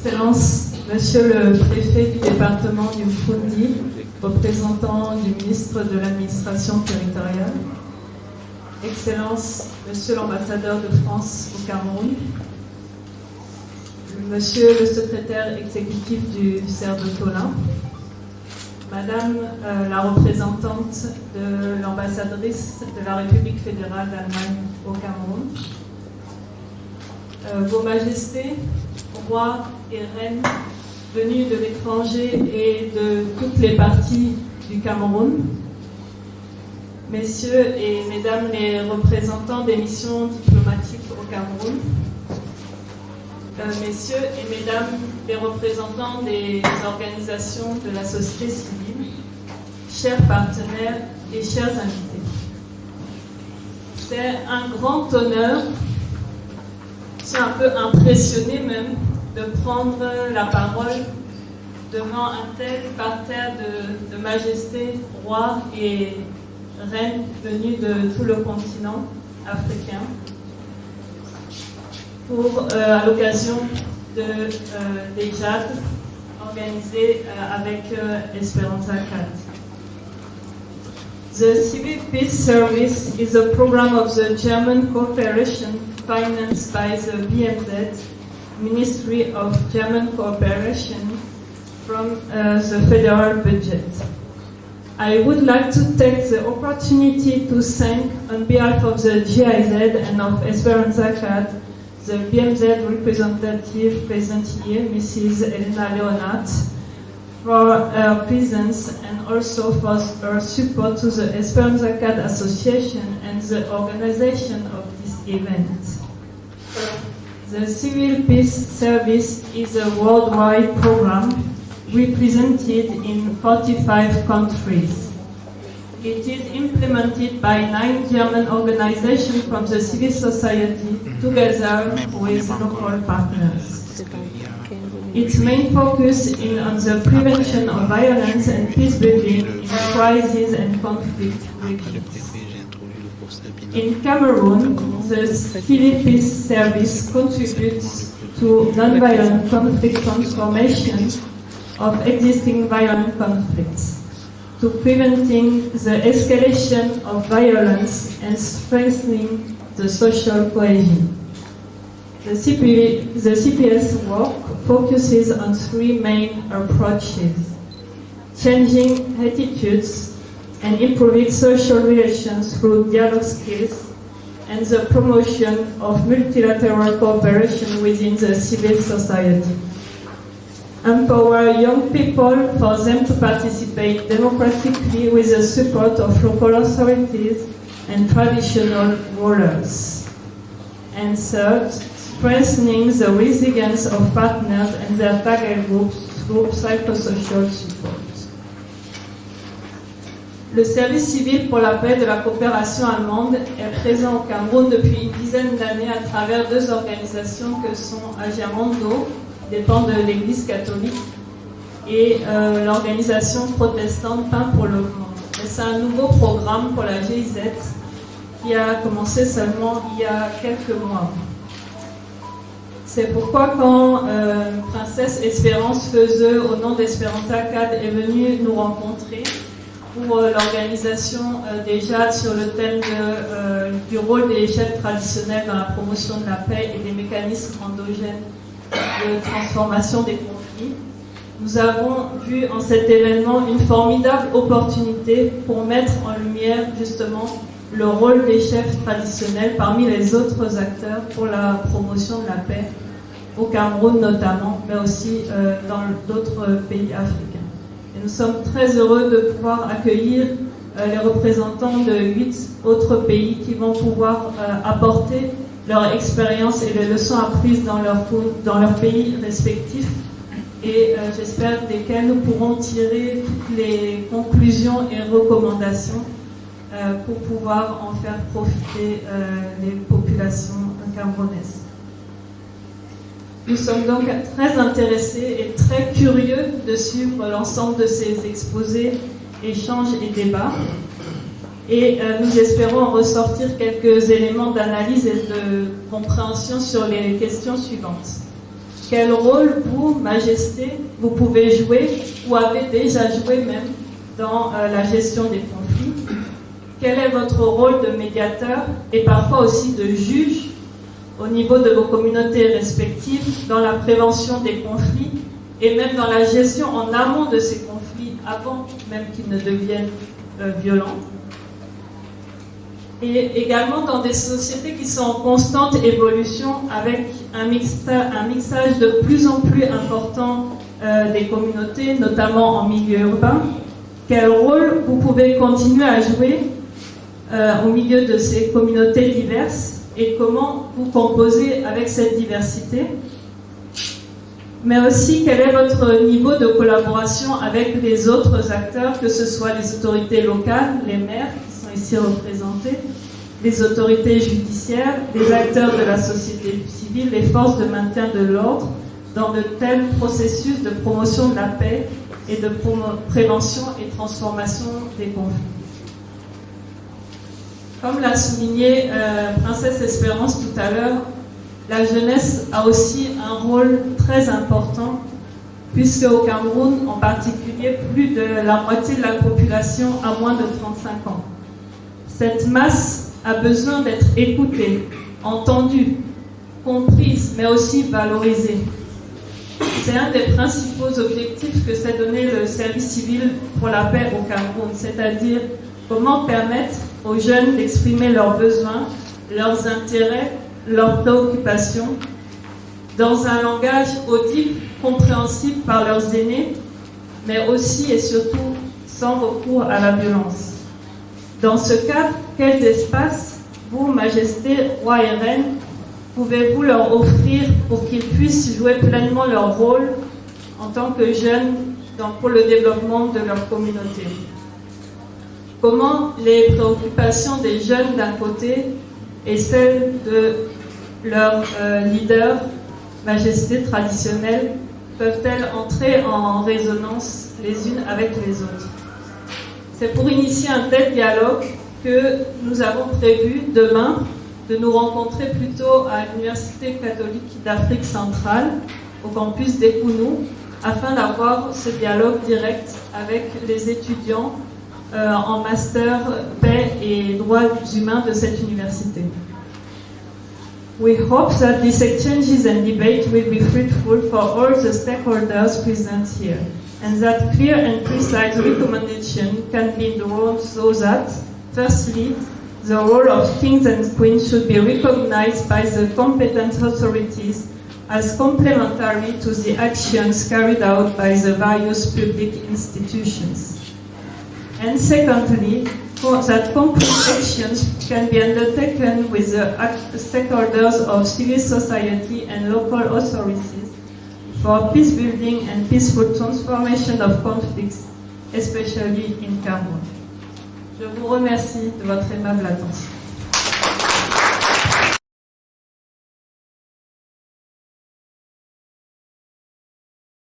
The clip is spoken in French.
Excellences, Monsieur le préfet du département du Burundi, représentant du ministre de l'administration territoriale, Excellences, Monsieur l'ambassadeur de France au Cameroun, Monsieur le secrétaire exécutif du CERDOTOLA, Madame la représentante de l'ambassadrice de la République fédérale d'Allemagne au Cameroun, Vos Majestés, rois et reines venus de l'étranger et de toutes les parties du Cameroun, Messieurs et Mesdames les représentants des missions diplomatiques au Cameroun, Messieurs et Mesdames les représentants des organisations de la société civile, chers partenaires et chers invités. C'est un grand honneur, je suis un peu impressionnée même, de prendre la parole devant un tel parterre de majestés, rois et reines venus de tout le continent africain pour, à l'occasion des JAD organisés avec Esperanza CAD. The Civil Peace Service is a program of the German Cooperation financed by the BMZ, Ministry of German Cooperation, from the federal budget. I would like to take the opportunity to thank, on behalf of the GIZ and of Esperanza CAD, the BMZ representative present here, Mrs. Elena Leonard, for her presence and also for her support to the Esperanza CAD Association and the organization of this event. The Civil Peace Service is a worldwide program represented in 45 countries. It is implemented by 9 German organizations from the civil society together with local partners. Its main focus is on the prevention of violence and peace building in crisis and conflict regions. In Cameroon, the Civil Peace Service contributes to non-violent conflict transformation of existing violent conflicts, to preventing the escalation of violence and strengthening the social cohesion. The CPS work focuses on 3 main approaches: changing attitudes and improving social relations through dialogue skills, and the promotion of multilateral cooperation within the civil society. Empower young people for them to participate democratically with the support of local authorities and traditional rulers. And third, strengthening the resilience of partners and their target groups through psychosocial support. Le service civil pour la paix de la coopération allemande est présent au Cameroun depuis une dizaine d'années à travers 2 organisations que sont Agiamondo, qui dépend de l'Église catholique, et l'organisation protestante Pain pour le monde. Et c'est un nouveau programme pour la GIZ qui a commencé seulement il y a quelques mois. C'est pourquoi quand Princesse Espérance Feuzeux, au nom d'Esperanza CAD, est venue nous rencontrer pour l'organisation des JAD sur le thème du rôle des chefs traditionnels dans la promotion de la paix et des mécanismes endogènes de transformation des conflits, nous avons vu en cet événement une formidable opportunité pour mettre en lumière justement le rôle des chefs traditionnels parmi les autres acteurs pour la promotion de la paix, au Cameroun notamment, mais aussi dans d'autres pays africains. Et nous sommes très heureux de pouvoir accueillir les représentants de 8 autres pays qui vont pouvoir apporter leur expérience et les leçons apprises dans leur pays respectifs et j'espère desquelles nous pourrons tirer toutes les conclusions et recommandations pour pouvoir en faire profiter les populations camerounaises. Nous sommes donc très intéressés et très curieux de suivre l'ensemble de ces exposés, échanges et débats. Et nous espérons en ressortir quelques éléments d'analyse et de compréhension sur les questions suivantes. quel rôle vous, Majesté, vous pouvez jouer ou avez déjà joué même dans la gestion des conflits? Quel est votre rôle de médiateur et parfois aussi de juge au niveau de vos communautés respectives dans la prévention des conflits et même dans la gestion en amont de ces conflits avant même qu'ils ne deviennent violents? Et également dans des sociétés qui sont en constante évolution avec un mixage de plus en plus important des communautés, notamment en milieu urbain. Quel rôle vous pouvez continuer à jouer au milieu de ces communautés diverses et comment vous composez avec cette diversité? Mais aussi, quel est votre niveau de collaboration avec les autres acteurs, que ce soit les autorités locales, les maires qui sont ici représentés, les autorités judiciaires, les acteurs de la société civile, les forces de maintien de l'ordre, dans de tels processus de promotion de la paix et de prévention et transformation des conflits. Comme l'a souligné Princesse Espérance tout à l'heure, la jeunesse a aussi un rôle très important, puisque au Cameroun, en particulier, plus de la moitié de la population a moins de 35 ans. Cette masse a besoin d'être écoutée, entendue, comprise, mais aussi valorisée. C'est un des principaux objectifs que s'est donné le service civil pour la paix au Cameroun, c'est-à-dire comment permettre aux jeunes d'exprimer leurs besoins, leurs intérêts, leurs préoccupations, dans un langage audible, compréhensible par leurs aînés, mais aussi et surtout sans recours à la violence. Dans ce cadre, quels espaces, vous, Majesté, Roi et Reine, pouvez-vous leur offrir pour qu'ils puissent jouer pleinement leur rôle en tant que jeunes pour le développement de leur communauté? Comment les préoccupations des jeunes d'un côté et celles de leurs leaders, Majesté traditionnelles, peuvent-elles entrer en résonance les unes avec les autres? C'est pour initier un tel dialogue que nous avons prévu demain de nous rencontrer plutôt à l'Université catholique d'Afrique centrale, au campus d'Ekounou, afin d'avoir ce dialogue direct avec les étudiants en master paix et droits humains de cette université. We hope that these exchanges and debate will be fruitful for all the stakeholders present here, and that clear and precise recommendations can be drawn so that, firstly, the role of kings and queens should be recognized by the competent authorities as complementary to the actions carried out by the various public institutions. And secondly, that concrete actions can be undertaken with the stakeholders of civil society and local authorities for peace building and peaceful transformation of conflicts, especially in Cameroon. Je vous remercie de votre aimable attention.